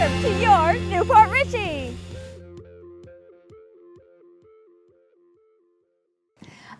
Welcome to your Newport Richey.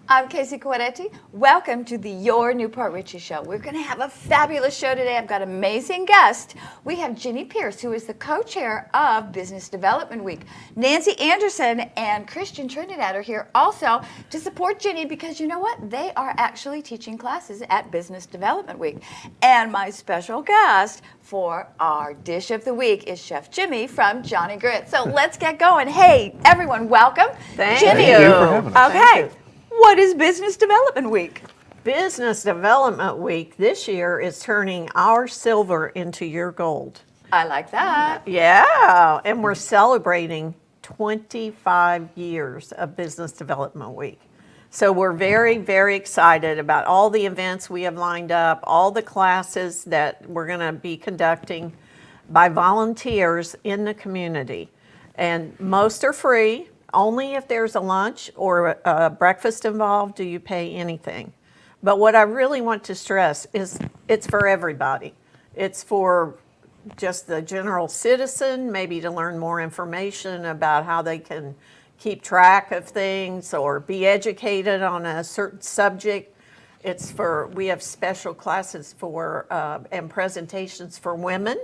I'm Casey Coedetti. Welcome to the Your Newport Richey Show. We're going to have a fabulous show today. I've got an amazing guest. We have Ginny Pierce, who is the co-chair of Business Development Week. Nancy Anderson and Christian Trinidad are here also to support Ginny because you know what? They are actually teaching classes at Business Development Week. And my special guest for our dish of the week is Chef Jimmy from Johnny Grits. So let's get going. Hey, everyone, welcome. Thank Jimmy. you. Thank you for having us. Okay. What is Business Development Week? Business Development Week this year is turning our silver into your gold. I like that. Yeah, and we're celebrating 25 years of Business Development Week. So we're very, very excited about all the events we have lined up, all the classes that we're going to be conducting by volunteers in the community. And most are free. Only if there's a lunch or a breakfast involved do you pay anything. But what I really want to stress is it's for everybody. It's for just the general citizen, maybe to learn more information about how they can keep track of things or be educated on a certain subject. We have special classes for and presentations for women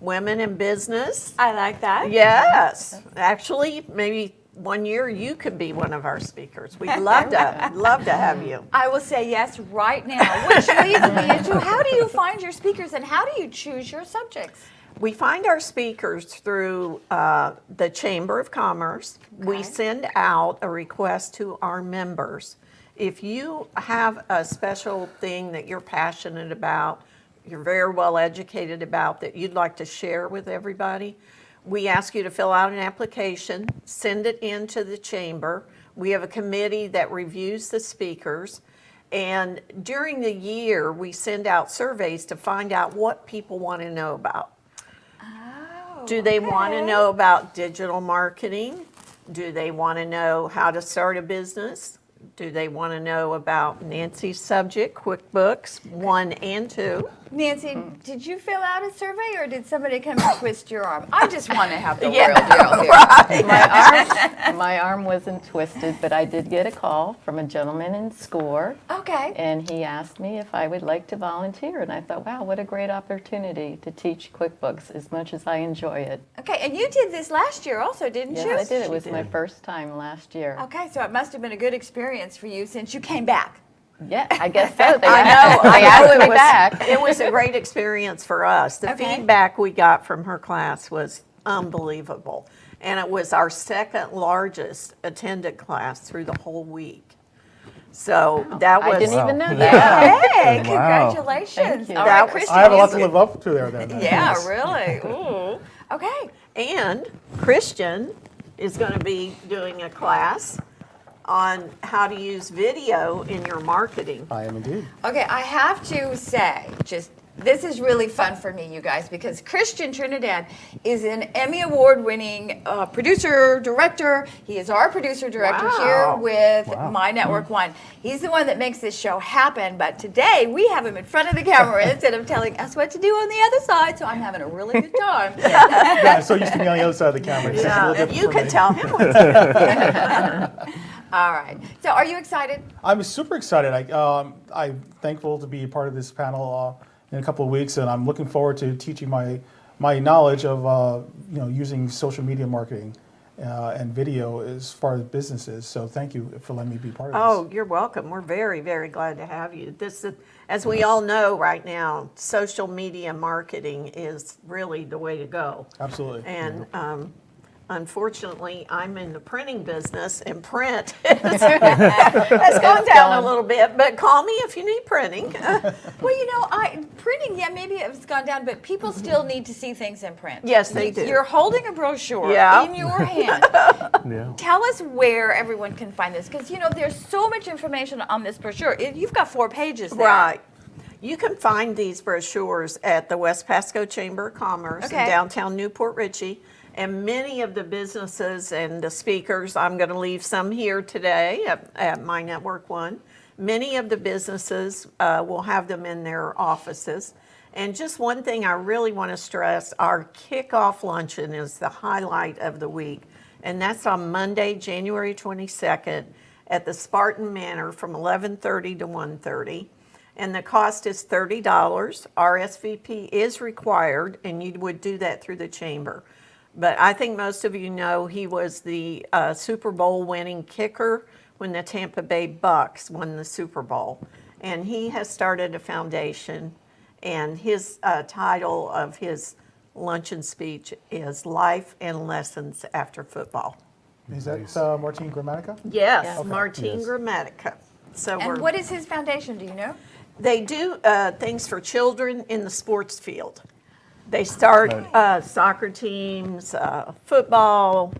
in business. I like that. Yes, actually, maybe one year you could be one of our speakers. We'd love to have you. I will say yes right now, which leads me into how do you find your speakers and how do you choose your subjects? We find our speakers through the Chamber of Commerce. Okay. We send out a request to our members. If you have a special thing that you're passionate about, you're very well educated about, that you'd like to share with everybody, we ask you to fill out an application, send it into the chamber. We have a committee that reviews the speakers. And during the year, we send out surveys to find out what people want to know about. Do they want to know about digital marketing? Do they want to know how to start a business? Do they want to know about Nancy's subject, Quickbooks 1 and 2? Nancy, did you fill out a survey or did somebody come and twist your arm? I just want to have the Yeah, real deal here. right. My arm wasn't twisted, but I did get a call from a gentleman in SCORE, Okay. and he asked me if I would like to volunteer, and I thought, wow, what a great opportunity to teach QuickBooks as much as I enjoy it. Okay, and you did this last year also, didn't you? Yes, I did. It She was my did. first time last year. Okay, so it must have been a good experience for you since you came back. Yeah, I guess so. They I asked, know. they asked it me was, back. It was a great experience for us. The Okay. feedback we got from her class was unbelievable. And it was our second largest attended class through the whole week. So that was. I didn't even know Wow. that. Hey, Wow. congratulations. Thank you. All That right, was- Christian. I have a lot to you- live up to there then. Yeah, Yes. really. Ooh. Okay. And Christian is going to be doing a class on how to use video in your marketing. I am indeed. Okay, I have to say, this is really fun for me, you guys, because Christian Trinidad is an Emmy Award-winning producer-director. He is our producer-director here Wow. with Wow. My Network One. He's the one that makes this show happen, but today we have him in front of the camera instead of telling us what to do on the other side, so I'm having a really good time. Yeah, I'm so used to being on the other side of the camera. It's just a little Yeah, different you for can me. tell him what to do. All right. So are you excited? I'm super excited. I'm thankful to be a part of this panel in a couple of weeks, and I'm looking forward to teaching my knowledge of using social media marketing and video as far as businesses. So thank you for letting me be part of this. Oh, you're welcome. We're very, very glad to have you. As we all know right now, social media marketing is really the way to go. Absolutely. And unfortunately, I'm in the printing business, and print has gone down a little bit, but call me if you need printing. Well, printing, yeah, maybe it's gone down, but people still need to see things in print. Yes, they do. You're holding a brochure Yeah. in your hand. Yeah. Tell us where everyone can find this, because, there's so much information on this brochure. You've got 4 pages there. Right. You can find these brochures at the West Pasco Chamber of Commerce Okay. in downtown Newport Richey. And many of the businesses and the speakers, I'm going to leave some here today at My Network One. Many of the businesses will have them in their offices. And just one thing I really want to stress, our kickoff luncheon is the highlight of the week. And that's on Monday, January 22nd at the Spartan Manor from 11:30 to 1:30. And the cost is $30. RSVP is required, and you would do that through the chamber. But I think most of you know he was the Super Bowl winning kicker when the Tampa Bay Bucks won the Super Bowl. And he has started a foundation, and his title of his luncheon speech is Life and Lessons After Football. Is that Martine Grammatica? Yes, Yes. Okay. Martine Yes. Grammatica. So And what is his foundation? Do you know? they do things for children in the sports field. They start soccer teams, football,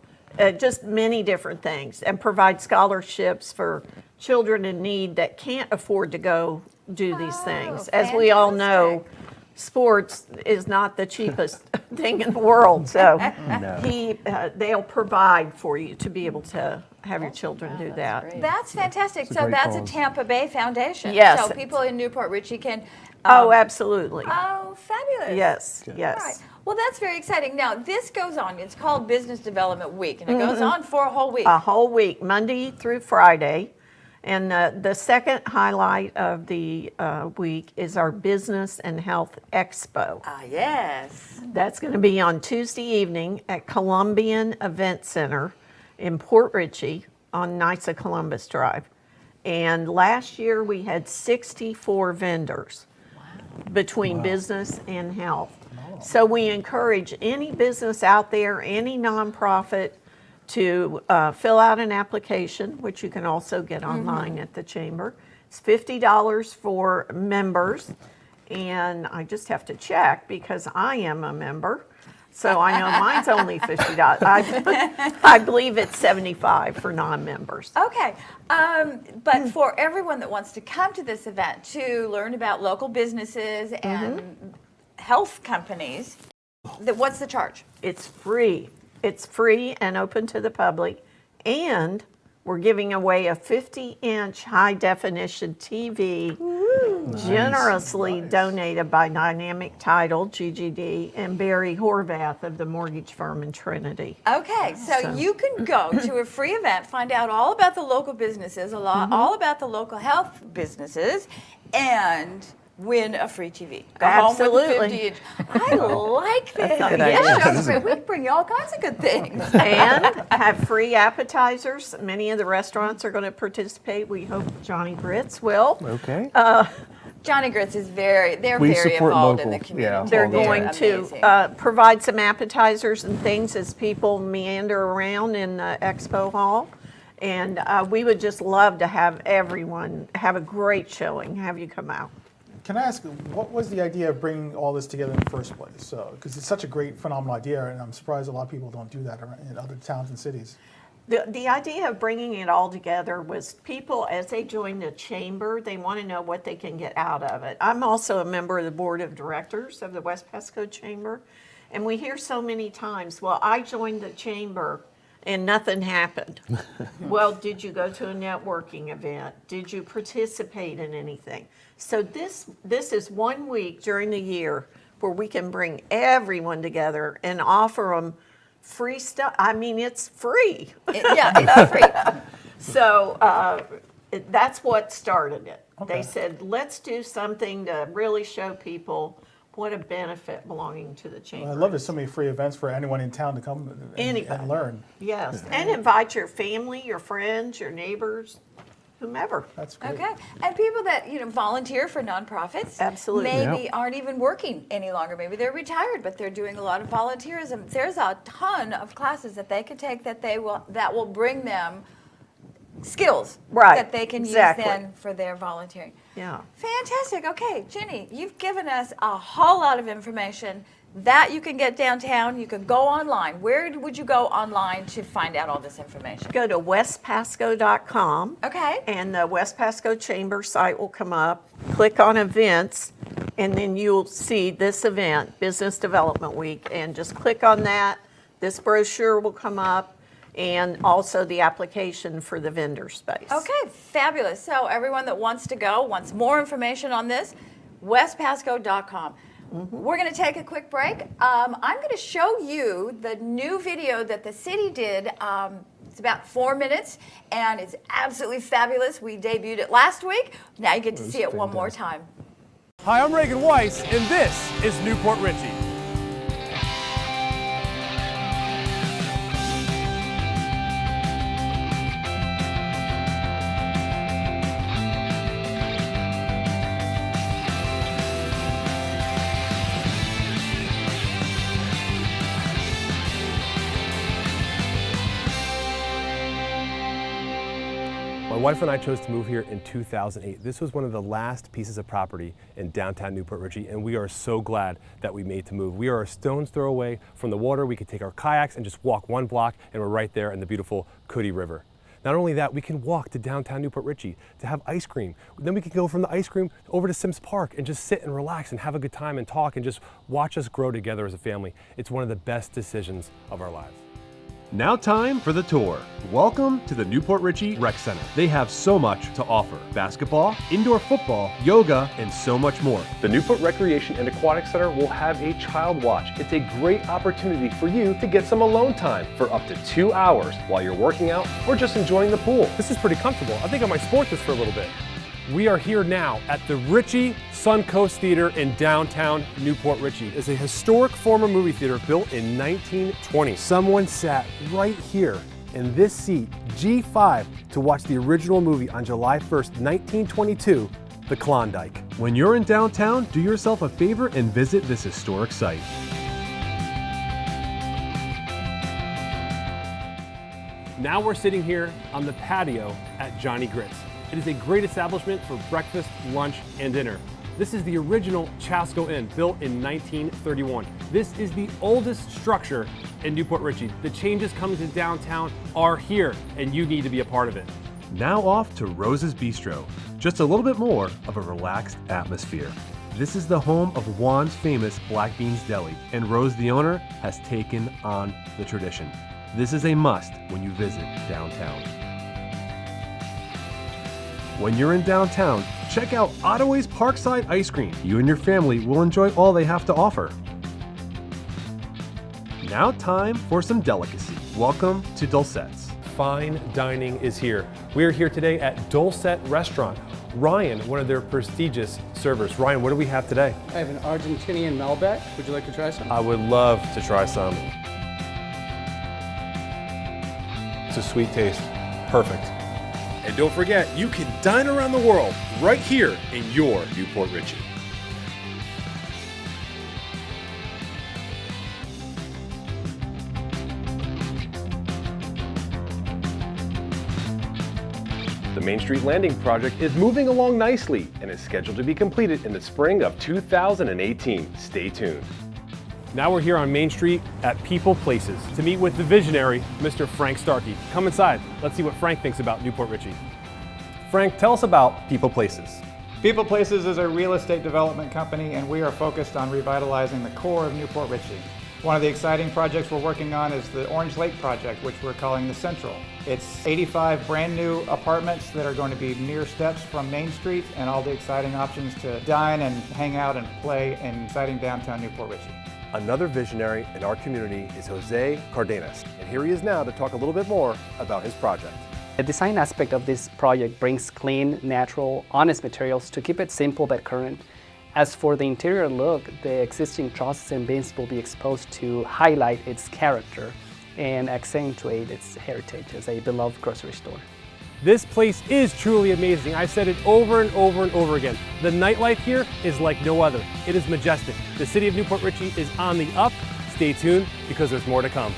just many different things, and provide scholarships for children in need that can't afford to go do these things. As we all know, sports is not the cheapest thing in the world, so they'll provide for you to be able to have your children do that. great. That's fantastic. It's a So great that's a cause. Tampa Bay foundation. Yes. So people in Newport Richey can. Oh, absolutely. Oh, fabulous. Yes, All right. yes. Well, that's very exciting. Now, this goes on. It's called Business Development Week, and it goes on for a whole week. A whole week, Monday through Friday. And the second highlight of the week is our Business and Health Expo. Ah, yes. That's going to be on Tuesday evening at Columbian Event Center in Port Richey on Knights of Columbus Drive. And last year we had 64 vendors between business and health. So we encourage any business out there, any nonprofit, to fill out an application, which you can also get online at the chamber. It's $50 for members, and I just have to check because I am a member. So I know mine's only $50. I believe it's $75 for non-members. Okay. But for everyone that wants to come to this event to learn about local businesses and health companies, what's the charge? It's free. It's free and open to the public, and we're giving away a 50-inch high-definition TV, generously donated by Dynamic Title, GGD, and Barry Horvath of the mortgage firm in Trinity. Okay, so you can go to a free event, find out all about the local businesses, all about the local health businesses, and win a free TV. Go home with a Absolutely. 50-inch. I like this. a good Yes, we can bring you all kinds of good things. And have free appetizers. Many of the restaurants are going to participate. We hope Johnny Grits will. Okay. Johnny Grits is they're We very support involved in the local, community. yeah. They're all the going time. to amazing. provide some appetizers and things as people meander around in the expo hall. And we would just love to have everyone have a great showing, have you come out. Can I ask, what was the idea of bringing all this together in the first place? So, because it's such a great, phenomenal idea, and I'm surprised a lot of people don't do that in other towns and cities. The idea of bringing it all together was people, as they join the chamber, they want to know what they can get out of it. I'm also a member of the board of directors of the West Pasco Chamber, and we hear so many times, well, I joined the chamber and nothing happened. Well, did you go to a networking event? Did you participate in anything? So this is 1 week during the year where we can bring everyone together and offer them free stuff. I mean, it's free. Yeah, it's free. So that's what started it. Okay. They said, let's do something to really show people what a benefit belonging to the chamber. I love there's so many free events for anyone in town to come Anybody. and learn. Yes, and invite your family, your friends, your neighbors, whomever. That's great. Okay, and people that volunteer for nonprofits, Absolutely. maybe aren't even working any longer. Maybe they're retired, but they're doing a lot of volunteerism. There's a ton of classes that they can take that will bring them skills Right, that they can exactly. use then for their volunteering. Yeah. Fantastic. Okay, Ginny, you've given us a whole lot of information that you can get downtown. You can go online. Where would you go online to find out all this information? Go to westpasco.com. Okay. And the West Pasco Chamber site will come up. Click on events, and then you'll see this event, Business Development Week, and just click on that. This brochure will come up. and also the application for the vendor space. Okay, fabulous. So everyone that wants to go, wants more information on this, westpasco.com. We're going to take a quick break. I'm going to show you the new video that the city did. It's about 4 minutes, and it's absolutely fabulous. We debuted it last week. Now you get to see it one more time. Hi, I'm Reagan Weiss, and this is New Port Richey. My wife and I chose to move here in 2008. This was one of the last pieces of property in downtown Newport Richey, and we are so glad that we made to move. We are a stone's throw away from the water. We could take our kayaks and just walk 1 block, and we're right there in the beautiful Cootie River. Not only that, we can walk to downtown Newport Richey to have ice cream. Then we can go from the ice cream over to Sims Park and just sit and relax and have a good time and talk and just watch us grow together as a family. It's one of the best decisions of our lives. Now time for the tour. Welcome to the Newport Richey Rec Center. They have so much to offer. Basketball, indoor football, yoga, and so much more. The Newport Recreation and Aquatic Center will have a child watch. It's a great opportunity for you to get some alone time for up to 2 hours while you're working out or just enjoying the pool. This is pretty comfortable. I think I might sport this for a little bit. We are here now at the Richey Suncoast Theater in downtown Newport Richey. It's a historic former movie theater built in 1920. Someone sat right here in this seat, G5, to watch the original movie on July 1st, 1922, The Klondike. When you're in downtown, do yourself a favor and visit this historic site. Now we're sitting here on the patio at Johnny Grits. It is a great establishment for breakfast, lunch, and dinner. This is the original Pasco Inn, built in 1931. This is the oldest structure in Newport Richey. The changes coming to downtown are here, and you need to be a part of it. Now off to Rose's Bistro. Just a little bit more of a relaxed atmosphere. This is the home of Juan's famous Black Beans Deli, and Rose, the owner, has taken on the tradition. This is a must when you visit downtown. When you're in downtown, check out Ottaway's Parkside Ice Cream. You and your family will enjoy all they have to offer. Now time for some delicacy. Welcome to Dulcet's. Fine dining is here. We are here today at Dulcet Restaurant. Ryan, one of their prestigious servers. Ryan, what do we have today? I have an Argentinian Malbec. Would you like to try some? I would love to try some. It's a sweet taste. Perfect. And don't forget, you can dine around the world right here in your Newport Richey. The Main Street Landing project is moving along nicely and is scheduled to be completed in the spring of 2018. Stay tuned. Now we're here on Main Street at People Places to meet with the visionary, Mr. Frank Starkey. Come inside. Let's see what Frank thinks about Newport Richey. Frank, tell us about People Places. People Places is a real estate development company, and we are focused on revitalizing the core of Newport Richey. One of the exciting projects we're working on is the Orange Lake project, which we're calling the Central. It's 85 brand new apartments that are going to be mere steps from Main Street, and all the exciting options to dine and hang out and play in exciting downtown Newport Richey. Another visionary in our community is Jose Cardenas, and here he is now to talk a little bit more about his project. The design aspect of this project brings clean, natural, honest materials to keep it simple but current. As for the interior look, the existing trusses and bins will be exposed to highlight its character and accentuate its heritage as a beloved grocery store. This place is truly amazing. I've said it over and over and over again. The nightlife here is like no other. It is majestic. The city of Newport Richey is on the up. Stay tuned because there's more to come.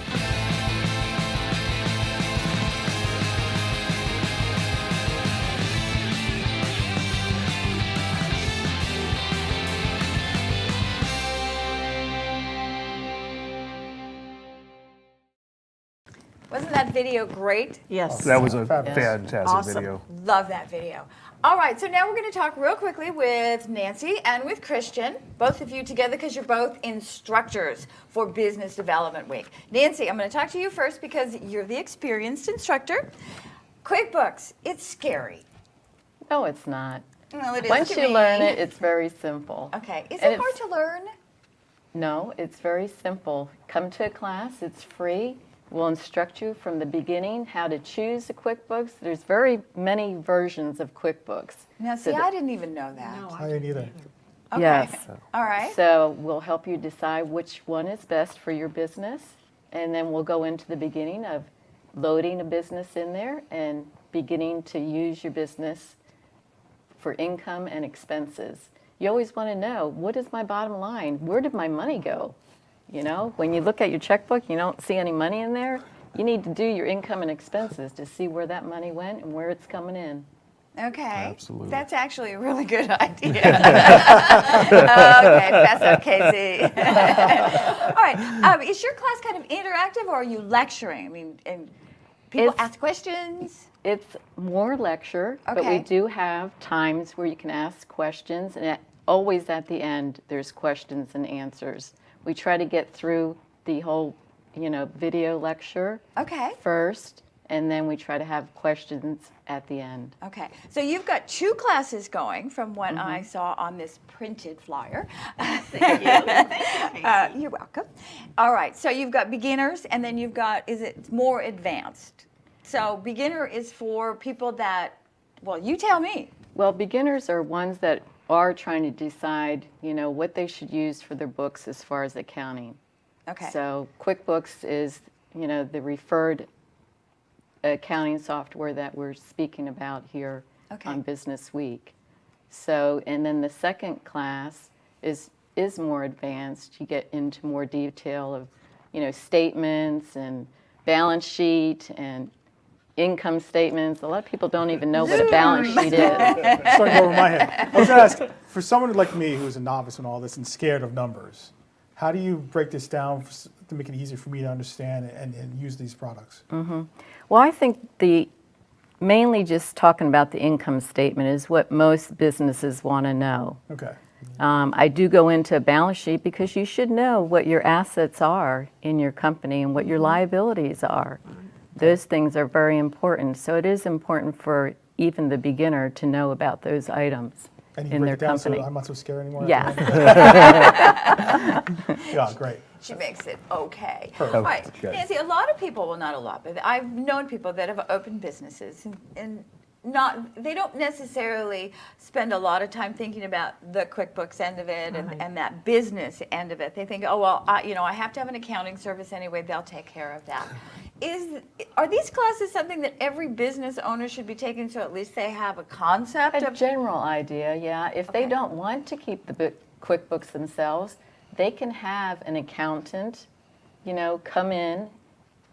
Wasn't that video great? Yes. That was a fantastic Awesome. video. Love that video. All right, so now we're going to talk real quickly with Nancy and with Christian, both of you together because you're both instructors for Business Development Week. Nancy, I'm going to talk to you first because you're the experienced instructor. QuickBooks, it's scary. No, it's not. Well, it is Once to you me. learn it, it's very simple. Okay, is And it hard to learn? No, it's very simple. Come to a class, it's free. We'll instruct you from the beginning how to choose the QuickBooks. There's very many versions of QuickBooks. Now, see, I didn't even know that. I didn't either. Okay. Yes. All right. So we'll help you decide which one is best for your business, and then we'll go into the beginning of loading a business in there and beginning to use your business for income and expenses. You always want to know, what is my bottom line? Where did my money go? You know, when you look at your checkbook, you don't see any money in there. You need to do your income and expenses to see where that money went and where it's coming in. Okay. Absolutely. That's actually a really good idea. Okay, pass up, Casey. All right. Is your class kind of interactive or are you lecturing? I mean, and people It's- ask questions? It's more lecture, but Okay. we do have times where you can ask questions, and always at the end, there's questions and answers. We try to get through the whole, video lecture Okay. first, and then we try to have questions at the end. Okay. So you've got 2 classes going from what I saw on this printed flyer. Thank you. You're welcome. All right. So you've got beginners and then you've got, is it more advanced? So beginner is for people that, well, you tell me. Well, beginners are ones that are trying to decide, what they should use for their books as far as accounting. Okay. So QuickBooks is, the referred accounting software that we're speaking about here Okay. on Business Week. So, and then the second class is more advanced. You get into more detail of, statements and balance sheet and income statements. A lot of people don't even know what a balance sheet is. Starting to go over my head. I was going to ask, for someone like me who's a novice in all this and scared of numbers, how do you break this down to make it easier for me to understand and use these products? Well, I think mainly just talking about the income statement is what most businesses want to know. Okay. I do go into a balance sheet because you should know what your assets are in your company and what your liabilities are. Those things are very important. So it is important for even the beginner to know about those items And you in break their it down company. so I'm not so scared anymore? Yeah. Yeah, great. She makes it okay. Perfect. All right. Good. Nancy, a lot of people, well, not a lot, but I've known people that have opened businesses and they don't necessarily spend a lot of time thinking about the QuickBooks end of it and that business end of it. They think, oh, well, I have to have an accounting service anyway. They'll take care of that. Are these classes something that every business owner should be taking so at least they have a concept A of? general idea, yeah. If they Okay. don't want to keep the QuickBooks themselves, they can have an accountant, come in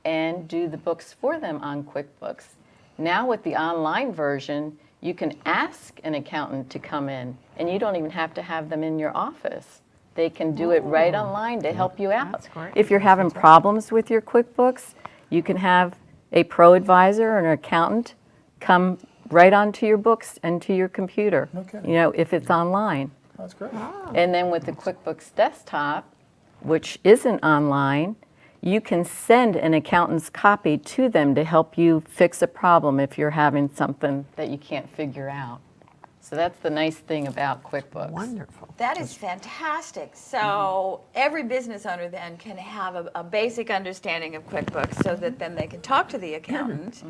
and do the books for them on QuickBooks. Now with the online version, you can ask an accountant to come in, and you don't even have to have them in your office. They can do it right online to help you out. That's great. If you're having problems with your QuickBooks, you can have a pro advisor or an accountant come right onto your books and to your computer, No kidding. if it's online. That's great. And then with the QuickBooks Desktop, which isn't online, you can send an accountant's copy to them to help you fix a problem if you're having something that you can't figure out. So that's the nice thing about QuickBooks. Wonderful. That is fantastic. So every business owner then can have a basic understanding of QuickBooks so that then they can talk to the accountant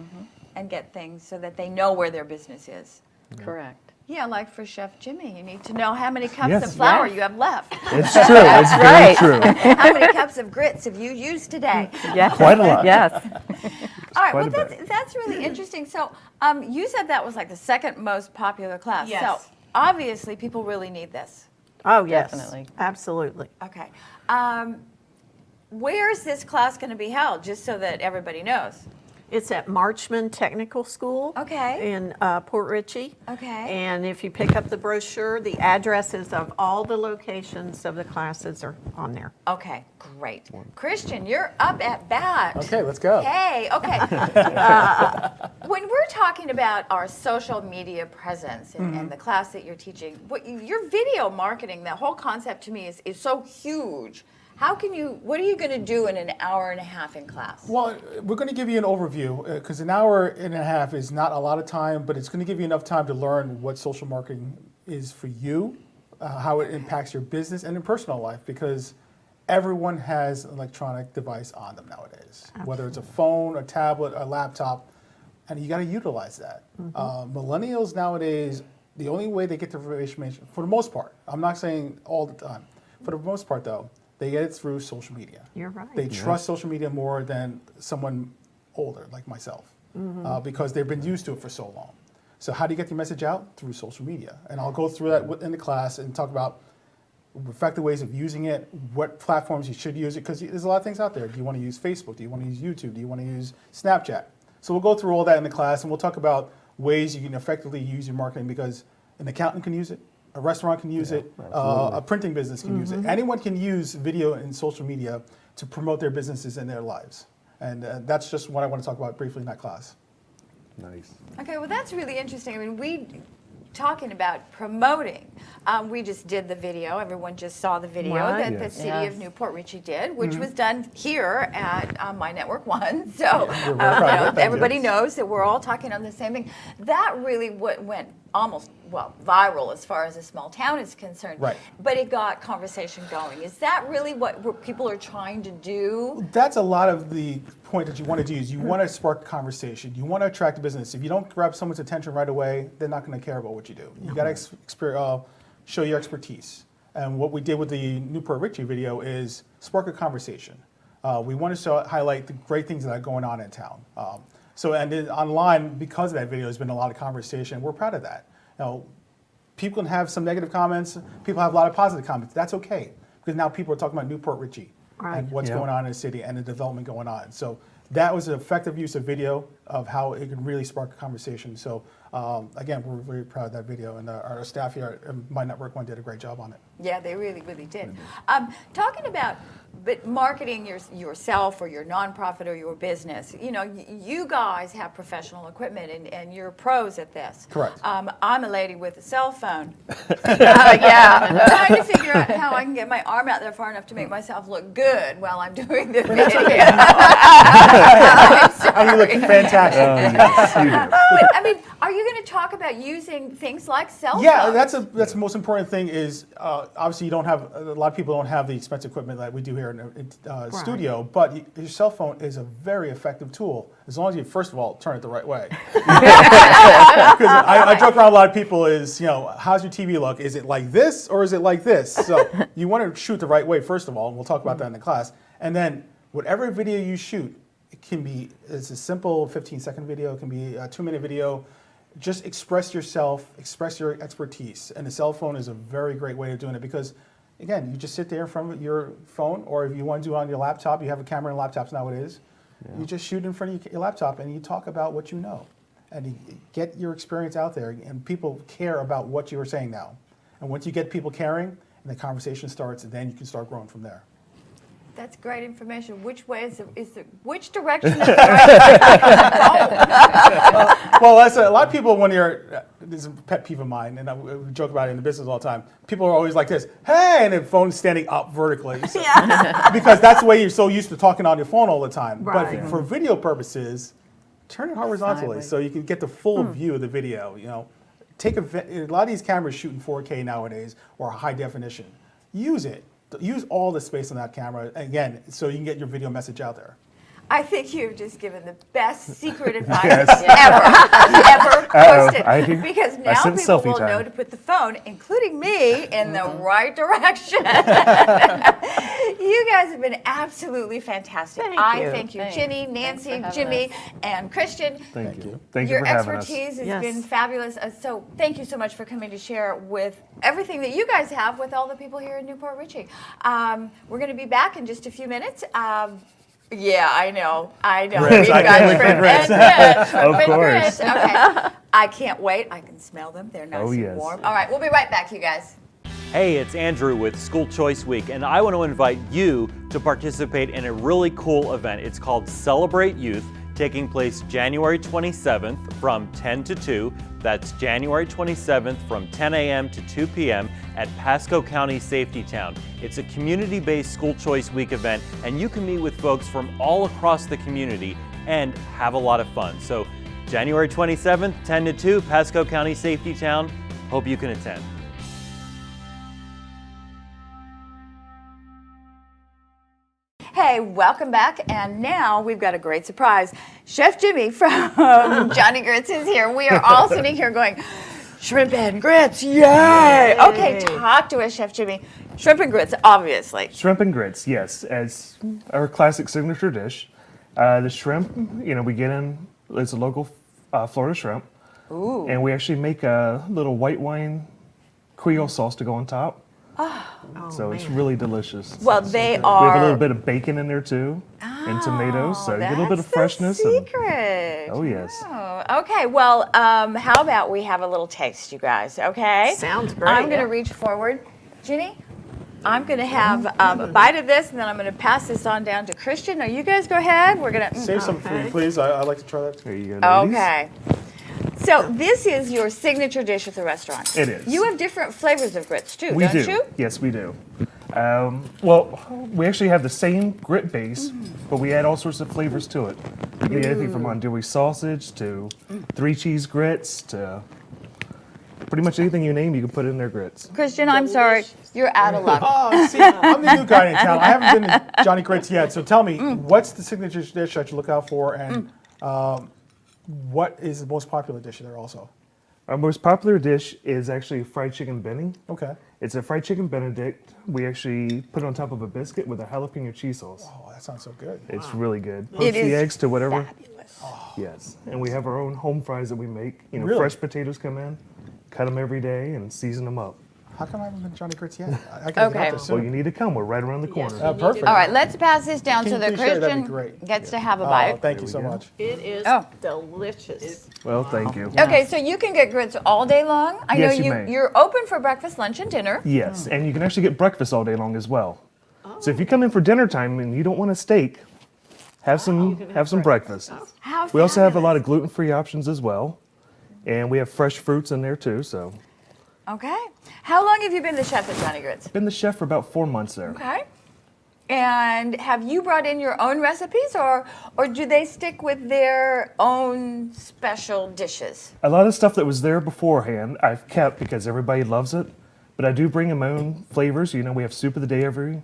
and get things so that they know where their business is. Correct. Yeah, like for Chef Jimmy, you need to know how many cups Yes. of flour Yes. you have left. It's true. It's very true. How many cups of grits have you used today? Yes. Quite a lot. Yes. All right, Quite well, a bit. that's really interesting. So you said that was like the second most popular class. Yes. So obviously people really need this. Oh, yes. Definitely. Absolutely. Okay. Where is this class going to be held, just so that everybody knows? It's at Marchman Technical School. Okay. In Port Richey. Okay. And if you pick up the brochure, the addresses of all the locations of the classes are on there. Okay, great. Christian, you're up at bat. Okay, let's go. Hey, okay. When we're talking about our social media presence and the class that you're teaching, your video marketing, that whole concept to me is so huge. What are you going to do in an hour and a half in class? Well, we're going to give you an overview because an hour and a half is not a lot of time, but it's going to give you enough time to learn what social marketing is for you, how it impacts your business and your personal life, because everyone has an electronic device on them nowadays, whether it's a phone, a tablet, a laptop, and you got to utilize that. Millennials nowadays, the only way they get their information, for the most part, I'm not saying all the time, for the most part though, they get it through social media. You're right. They trust social media more than someone older like myself because they've been used to it for so long. So how do you get your message out? Through social media. And I'll go through that in the class and talk about effective ways of using it, what platforms you should use it, because there's a lot of things out there. Do you want to use Facebook? Do you want to use YouTube? Do you want to use Snapchat? So we'll go through all that in the class, and we'll talk about ways you can effectively use your marketing, because an accountant can use it, a restaurant can use it, a printing business can use it. Anyone can use video and social media to promote their businesses and their lives. And that's just what I want to talk about briefly in that class. Nice. Okay, well, that's really interesting. I mean, talking about promoting. We just did the video. Everyone just saw the video Right. that the city Yes. of New Port Richey did, which was done here at My Network One. So We're very proud of it. Thank you. everybody knows that we're all talking on the same thing. That really went almost, viral as far as a small town is concerned. Right. But it got conversation going. Is that really what people are trying to do? That's a lot of the point that you want to do is you want to spark conversation. You want to attract business. If you don't grab someone's attention right away, they're not going to care about what you do. You got to show your expertise. And what we did with the Newport Richey video is spark a conversation. We want to highlight the great things that are going on in town. And then online, because of that video, there's been a lot of conversation. We're proud of that. People can have some negative comments. People have a lot of positive comments. That's okay, because now people are talking about Newport Richey and what's going on in the city and the development going on. So that was an effective use of video of how it can really spark a conversation. So again, we're very proud of that video, and our staff here at My Network One did a great job on it. Yeah, they really, really did. Talking about marketing yourself or your nonprofit or your business, you guys have professional equipment and you're pros at this. Correct. I'm a lady with a cell phone. Yeah, trying to figure out how I can get my arm out there far enough to make myself look good while I'm doing the video. I'm sorry. You look fantastic. But, I mean, are you going to talk about using things like cell phones? Yeah, that's the most important thing is obviously a lot of people don't have the expensive equipment that we do here in the studio, but your cell phone is a very effective tool as long as you, first of all, turn it the right way. Because I joke around a lot of people is, how's your TV look? Is it like this or is it like this? So you want to shoot the right way, first of all, and we'll talk about that in the class. And then whatever video you shoot, it's a simple 15-second video, it can be a 2-minute video. Just express yourself, express your expertise. And the cell phone is a very great way of doing it because, again, you just sit there in front of your phone, or if you want to do it on your laptop, you have a camera in laptops nowadays, you just shoot in front of your laptop and you talk about what you know. And you get your experience out there, and people care about what you are saying now. And once you get people caring, and the conversation starts, then you can start growing from there. That's great information. Which way which direction is the right? Well, that's a lot of people this is a pet peeve of mine, and we joke about it in the business all the time. People are always like this, hey, and the phone's standing up vertically. So, because that's the way you're so used to talking on your phone all the time. Right. But for video purposes, turn it horizontally so you can get the full view of the video. A lot of these cameras shoot in 4K nowadays or high definition. Use it. Use all the space on that camera, again, so you can get your video message out there. I think you've just given the best secret advice ever posted. Because now people will know to put the phone, including me, in the right direction. You guys have been absolutely fantastic. Thank you, Thanks. Ginny, Nancy, Jimmy, and Christian. Thank you. Thank you Your for having us. expertise has been fabulous. So thank you so much for coming to share with everything that you guys have with all the people here in Newport Richey. We're going to be back in just a few minutes. Yeah, I know. Grits. We've I got can't wait for shrimp grits. and grits. Shrimp Of and course. grits. Okay. I can't wait. I can smell them. They're nice Oh, and yes. warm. All right, we'll be right back, you guys. Hey, it's Andrew with School Choice Week, and I want to invite you to participate in a really cool event. It's called Celebrate Youth, taking place January 27th from 10 to 2. That's January 27th from 10 a.m. to 2 p.m. at Pasco County Safety Town. It's a community-based School Choice Week event, and you can meet with folks from all across the community and have a lot of fun. So January 27th, 10 to 2, Pasco County Safety Town. Hope you can attend. Hey, welcome back. And now we've got a great surprise. Chef Jimmy from Johnny Grits is here. We are all sitting here going, shrimp and grits, yay! Okay, talk to us, Chef Jimmy. Shrimp and grits, obviously. Shrimp and grits, yes, as our classic signature dish. The shrimp, we get in, it's a local Florida shrimp. Ooh. And we actually make a little white wine Creole sauce to go on top. So it's really delicious. Well, they We are. have a little bit of bacon in there too, and tomatoes, so you get a little bit of freshness. That's the secret. Oh, yes. Oh, okay, well, how about we have a little taste, you guys, okay? Sounds great. I'm going to reach forward. Ginny, I'm going to have a bite of this, and then I'm going to pass this on down to Christian. Now, you guys go ahead. We're going to... Save some for me, please. I'd like to try that. There you go, ladies. Okay. So this is your signature dish at the restaurant. It is. You have different flavors of grits too, We don't do. you? Yes, we do. Well, we actually have the same grit base, but we add all sorts of flavors to it. You can get anything from andouille sausage to 3 cheese grits to pretty much anything you name, you can put in their grits. Christian, I'm sorry, you're out of luck. Oh, see, I'm the new guy in town. I haven't been to Johnny Grits yet. So tell me, what's the signature dish I should look out for, and what is the most popular dish there also? Our most popular dish is actually fried chicken benning. Okay. It's a fried chicken Benedict. We actually put it on top of a biscuit with a jalapeno cheese sauce. Oh, that sounds so good. It's really good. It Poach the is eggs to whatever. Fabulous. Yes. And we have our own home fries that we make. Really? Fresh potatoes come in, cut them every day, and season them up. How come I haven't been to Johnny Grits yet? I gotta Okay. get out there Well, soon. you need to come. We're right around the corner. Perfect. All right, let's pass this down Can so you that please share? That'd be Christian great. gets to have a Oh, bite. thank you There so we go. much. It is Oh. delicious. Well, thank you. Okay, so you can get grits all day long. I Yes, know you may. you're open for breakfast, lunch, and dinner. Yes, and you can actually get breakfast all day long as well. So if you come in for dinner time and you don't want a steak, have some breakfast. How We also have a fabulous. lot of gluten-free options as well, and we have fresh fruits in there too. So Okay. How long have you been the chef at Johnny Grits? been the chef for about 4 months there. Okay. And have you brought in your own recipes, or do they stick with their own special dishes? A lot of stuff that was there beforehand I've kept because everybody loves it, but I do bring in my own flavors. We have soup of the day every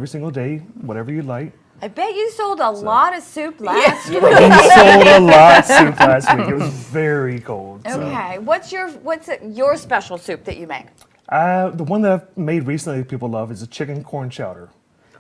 single day, whatever you like. I bet you sold a lot of soup last week. We sold a lot of soup last week. It was very cold. so. Okay. What's your special soup that you make? The one that I've made recently that people love is a chicken corn chowder.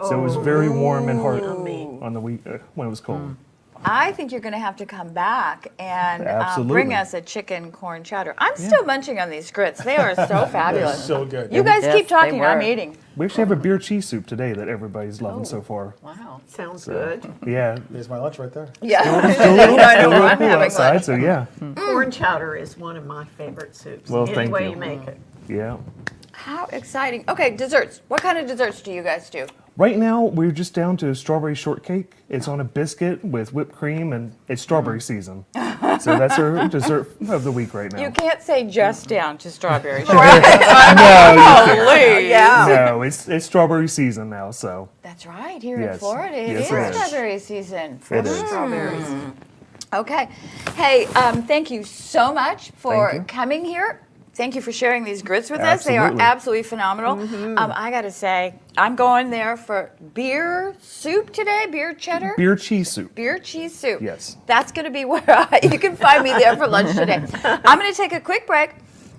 So it was very warm and hard on the week when it was cold. I think you're going to have to come back and Absolutely. bring us a chicken corn chowder. I'm still munching on these grits. They are so fabulous. So good. You guys Yes, keep talking. they I'm were. eating. We actually have a beer cheese soup today that everybody's loving so far. Wow. Sounds good. Yeah. There's my lunch right there. Yeah. Still a little, I know, still a little I'm cool having outside, lunch. so yeah. Corn chowder is one of my favorite soups. Well, Any thank way you. you make it. Yeah. How exciting. Okay, desserts. What kind of desserts do you guys do? Right now, we're just down to strawberry shortcake. It's on a biscuit with whipped cream, and it's strawberry season. So that's our dessert of the week right now. You can't say just down to strawberry. No, it's strawberry season now, so That's right. Here in Yes. Florida, it Yes, is it is. strawberry season. it is. Strawberries. Okay. Hey, thank you so much for Thank you. coming here. Thank you for sharing these grits with us. They are Absolutely. absolutely phenomenal. I got to say, I'm going there for beer soup today, beer cheddar. Beer cheese soup. Beer cheese soup. Yes. That's going to be where you can find me there for lunch today. I'm going to take a quick break.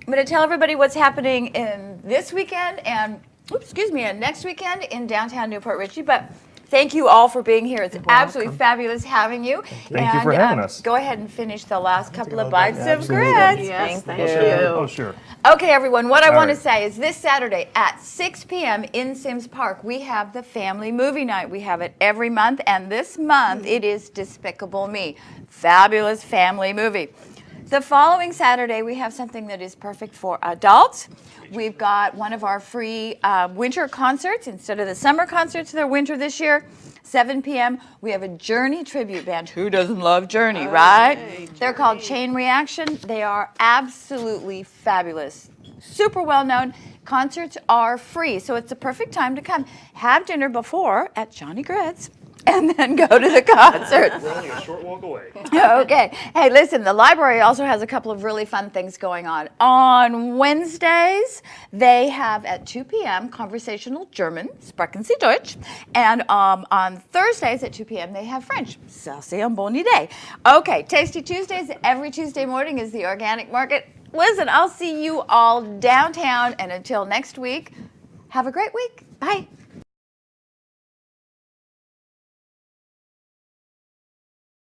I'm going to tell everybody what's happening in this weekend and, and next weekend in downtown Newport Richey. But Thank you all for being here. It's absolutely fabulous having you. Thank you for having us. Go ahead and finish the last couple of bites of Absolutely. grits. Yes, thank Oh, you. sure. Oh, sure. Okay, everyone, what I All want to right. say is this Saturday at 6 p.m. in Sims Park, we have the family movie night. We have it every month, and this month it is Despicable Me. Fabulous family movie. The following Saturday, we have something that is perfect for adults. We've got one of our free winter concerts. Instead of the summer concerts, they're winter this year. 7 p.m. We have a Journey tribute band. Who doesn't love Journey, right? They're called Chain Reaction. They are absolutely fabulous. Super well known. Concerts are free, so it's a perfect time to come. Have dinner before at Johnny Grits and then go to the concert. We're only a short walk away. Okay. Hey, listen, the library also has a couple of really fun things going on. On Wednesdays, they have at 2 p.m. conversational German, Sprechen Sie Deutsch. And on Thursdays at 2 p.m., they have French. Ça c'est une bonne idée. Okay, Tasty Tuesdays. Every Tuesday morning is the organic market. Listen, I'll see you all downtown. And until next week, have a great week. Bye.